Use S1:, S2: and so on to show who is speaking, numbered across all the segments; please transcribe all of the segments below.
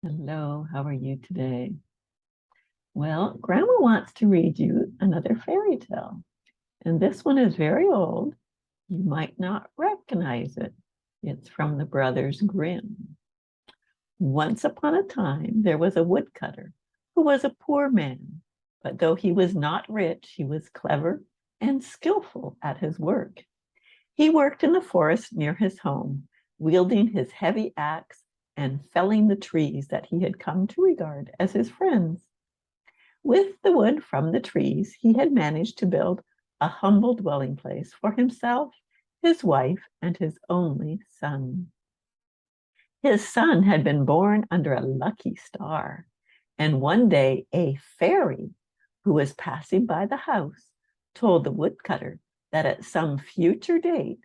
S1: Hello, how are you today? Well, Grandma wants to read you another fairy tale, and this one is very old. You might not recognize it. It's from the Brothers Grimm. Once upon a time, there was a woodcutter who was a poor man, but though he was not rich, he was clever and skillful at his work. He worked in the forest near his home, wielding his heavy axe and felling the trees that he had come to regard as his friends. With the wood from the trees, he had managed to build a humble dwelling place for himself, his wife, and his only son. His son had been born under a lucky star, and one day a fairy who was passing by the house told the woodcutter that at some future date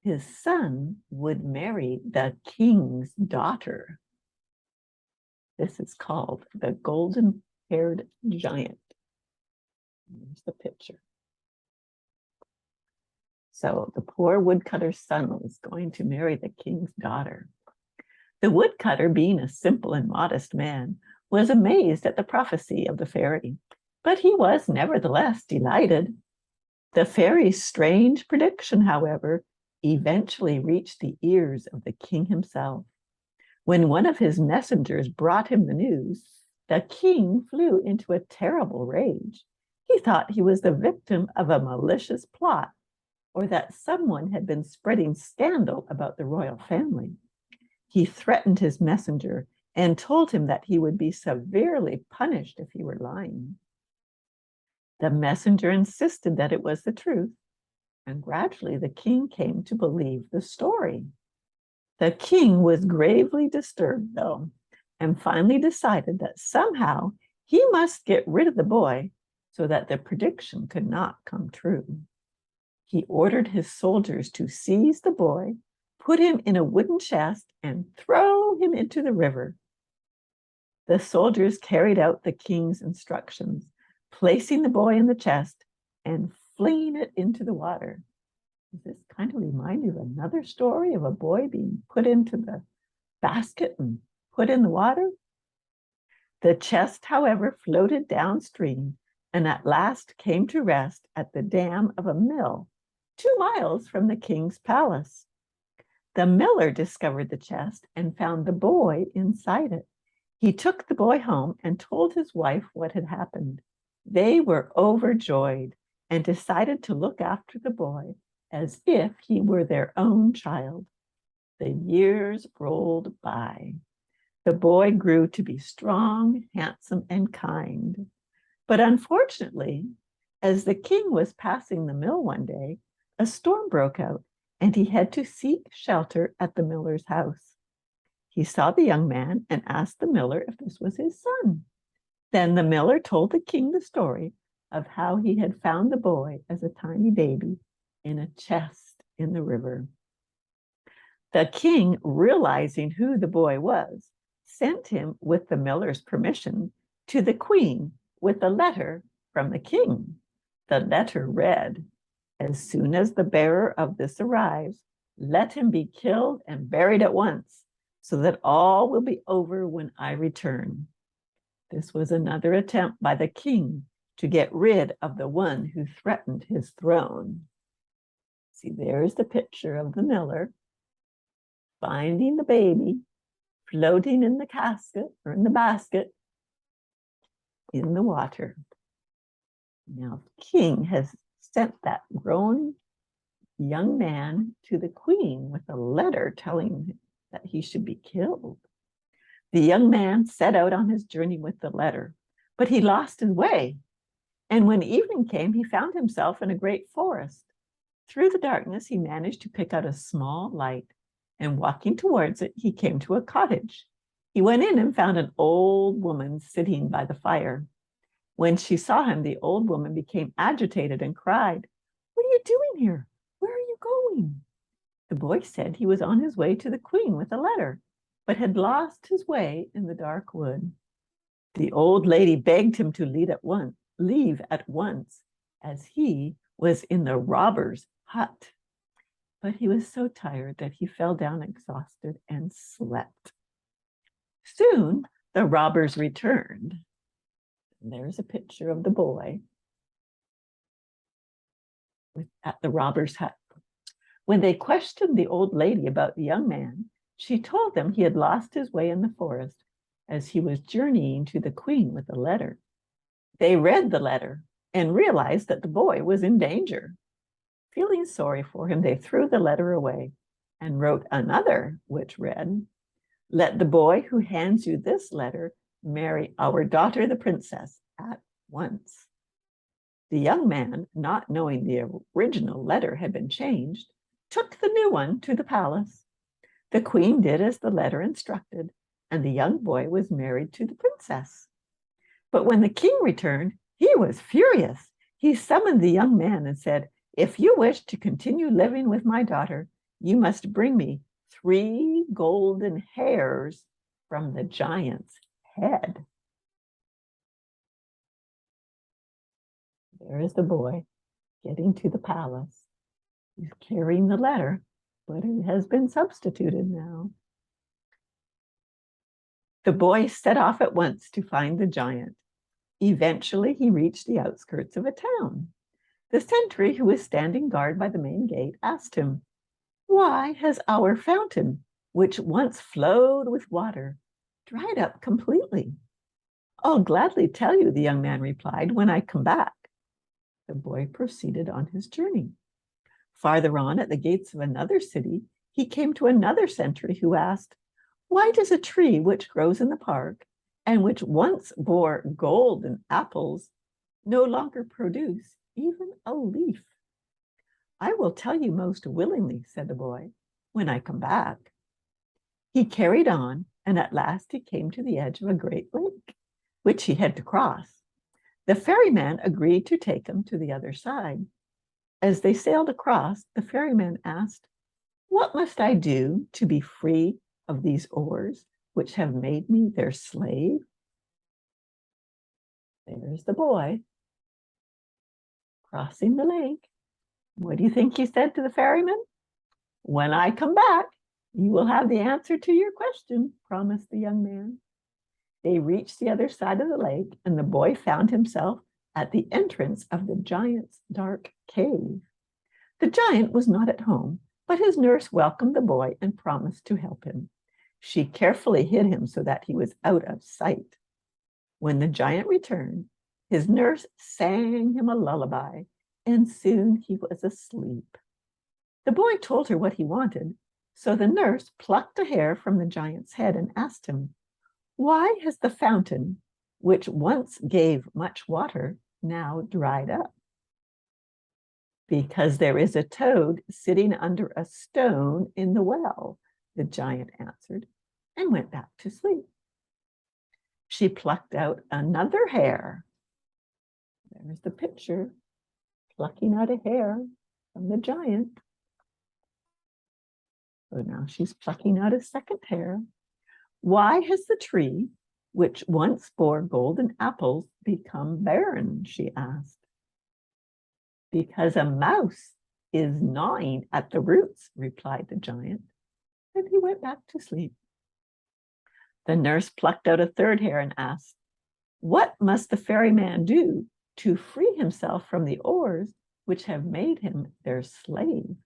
S1: his son would marry the king's daughter. This is called the golden-haired giant. Here's the picture. So the poor woodcutter's son was going to marry the king's daughter. The woodcutter, being a simple and modest man, was amazed at the prophecy of the fairy, but he was nevertheless delighted. The fairy's strange prediction, however, eventually reached the ears of the king himself. When one of his messengers brought him the news, the king flew into a terrible rage. He thought he was the victim of a malicious plot, or that someone had been spreading scandal about the royal family. He threatened his messenger and told him that he would be severely punished if he were lying. The messenger insisted that it was the truth, and gradually the king came to believe the story. The king was gravely disturbed, though, and finally decided that somehow he must get rid of the boy so that the prediction could not come true. He ordered his soldiers to seize the boy, put him in a wooden chest, and throw him into the river. The soldiers carried out the king's instructions, placing the boy in the chest and flinging it into the water. Does this kind of remind you of another story of a boy being put into the basket and put in the water? The chest, however, floated downstream and at last came to rest at the dam of a mill 2 miles from the king's palace. The miller discovered the chest and found the boy inside it. He took the boy home and told his wife what had happened. They were overjoyed and decided to look after the boy as if he were their own child. The years rolled by. The boy grew to be strong, handsome, and kind. But unfortunately, as the king was passing the mill one day, a storm broke out, and he had to seek shelter at the miller's house. He saw the young man and asked the miller if this was his son. Then the miller told the king the story of how he had found the boy as a tiny baby in a chest in the river. The king, realizing who the boy was, sent him with the miller's permission to the queen with a letter from the king. The letter read, "As soon as the bearer of this arrives, let him be killed and buried at once, so that all will be over when I return." This was another attempt by the king to get rid of the one who threatened his throne. See, there's the picture of the miller finding the baby floating in the casket or in the basket in the water. Now, the king has sent that grown young man to the queen with a letter telling him that he should be killed. The young man set out on his journey with the letter, but he lost his way. And when evening came, he found himself in a great forest. Through the darkness, he managed to pick out a small light, and walking towards it, he came to a cottage. He went in and found an old woman sitting by the fire. When she saw him, the old woman became agitated and cried, "What are you doing here? Where are you going?" The boy said he was on his way to the queen with a letter, but had lost his way in the dark wood. The old lady begged him to leave at once, as he was in the robber's hut. But he was so tired that he fell down exhausted and slept. Soon the robbers returned. And there's a picture of the boy at the robber's hut. When they questioned the old lady about the young man, she told them he had lost his way in the forest as he was journeying to the queen with a letter. They read the letter and realized that the boy was in danger. Feeling sorry for him, they threw the letter away and wrote another, which read, "Let the boy who hands you this letter marry our daughter, the princess, at once." The young man, not knowing the original letter had been changed, took the new one to the palace. The queen did as the letter instructed, and the young boy was married to the princess. But when the king returned, he was furious. He summoned the young man and said, "If you wish to continue living with my daughter, you must bring me 3 golden hairs from the giant's head." There is the boy getting to the palace. He's carrying the letter, but it has been substituted now. The boy set off at once to find the giant. Eventually, he reached the outskirts of a town. The sentry, who was standing guard by the main gate, asked him, "Why has our fountain, which once flowed with water, dried up completely?" "I'll gladly tell you," the young man replied, "when I come back." The boy proceeded on his journey. Farther on, at the gates of another city, he came to another sentry who asked, "Why does a tree which grows in the park and which once bore golden apples no longer produce even a leaf?" "I will tell you most willingly," said the boy, "when I come back." He carried on, and at last he came to the edge of a great lake, which he had to cross. The ferryman agreed to take him to the other side. As they sailed across, the ferryman asked, "What must I do to be free of these oars, which have made me their slave?" There's the boy crossing the lake. What do you think he said to the ferryman? "When I come back, you will have the answer to your question," promised the young man. They reached the other side of the lake, and the boy found himself at the entrance of the giant's dark cave. The giant was not at home, but his nurse welcomed the boy and promised to help him. She carefully hid him so that he was out of sight. When the giant returned, his nurse sang him a lullaby, and soon he was asleep. The boy told her what he wanted, so the nurse plucked a hair from the giant's head and asked him, "Why has the fountain, which once gave much water, now dried up?" "Because there is a toad sitting under a stone in the well," the giant answered, and went back to sleep. She plucked out another hair. There's the picture, plucking out a hair from the giant. So now she's plucking out a second hair. "Why has the tree, which once bore golden apples, become barren?" she asked. "Because a mouse is gnawing at the roots," replied the giant, and he went back to sleep. The nurse plucked out a third hair and asked, "What must the ferryman do to free himself from the oars which have made him their slave?"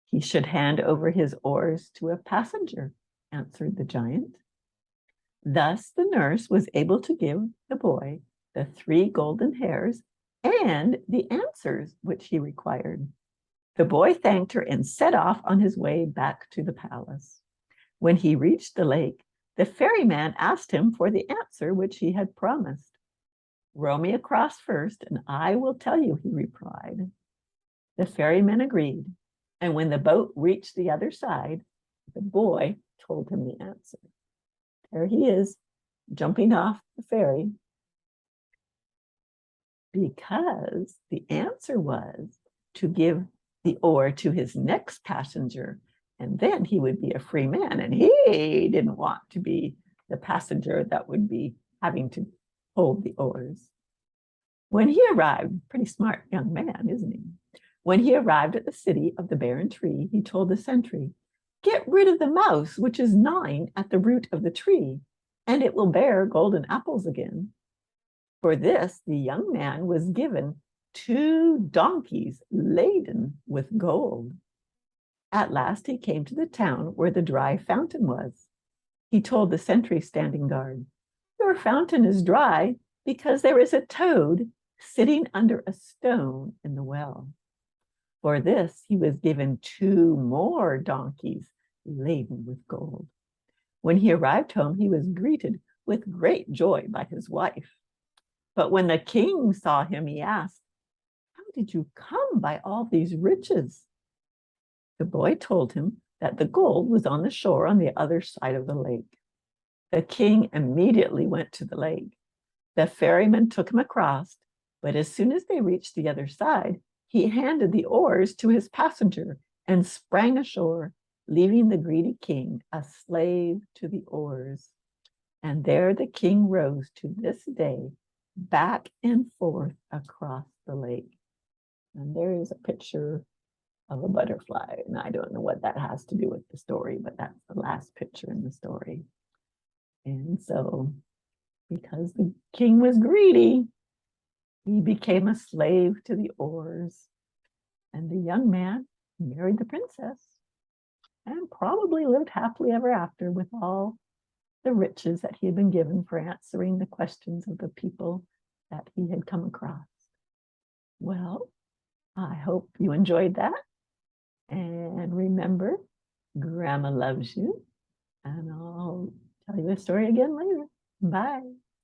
S1: "He should hand over his oars to a passenger," answered the giant. Thus the nurse was able to give the boy the 3 golden hairs and the answers which he required. The boy thanked her and set off on his way back to the palace. When he reached the lake, the ferryman asked him for the answer which he had promised. "Row me across first, and I will tell you," he replied. The ferryman agreed, and when the boat reached the other side, the boy told him the answer. There he is, jumping off the ferry, because the answer was to give the oar to his next passenger, and then he would be a free man, and he didn't want to be the passenger that would be having to hold the oars. When he arrived, pretty smart young man, isn't he? When he arrived at the city of the barren tree, he told the sentry, Get rid of the mouse which is gnawing at the root of the tree, and it will bear golden apples again. For this, the young man was given 2 donkeys laden with gold. At last he came to the town where the dry fountain was. He told the sentry standing guard, "Your fountain is dry because there is a toad sitting under a stone in the well." For this, he was given 2 more donkeys laden with gold. When he arrived home, he was greeted with great joy by his wife. But when the king saw him, he asked, "How did you come by all these riches?" The boy told him that the gold was on the shore on the other side of the lake. The king immediately went to the lake. The ferryman took him across, but as soon as they reached the other side, he handed the oars to his passenger and sprang ashore, leaving the greedy king a slave to the oars. And there the king rows to this day, back and forth across the lake. And there is a picture of a butterfly, and I don't know what that has to do with the story, but that's the last picture in the story. And so, because the king was greedy, he became a slave to the oars, and the young man married the princess and probably lived happily ever after with all the riches that he had been given for answering the questions of the people that he had come across. Well, I hope you enjoyed that. And remember, Grandma loves you. And I'll tell you a story again later. Bye.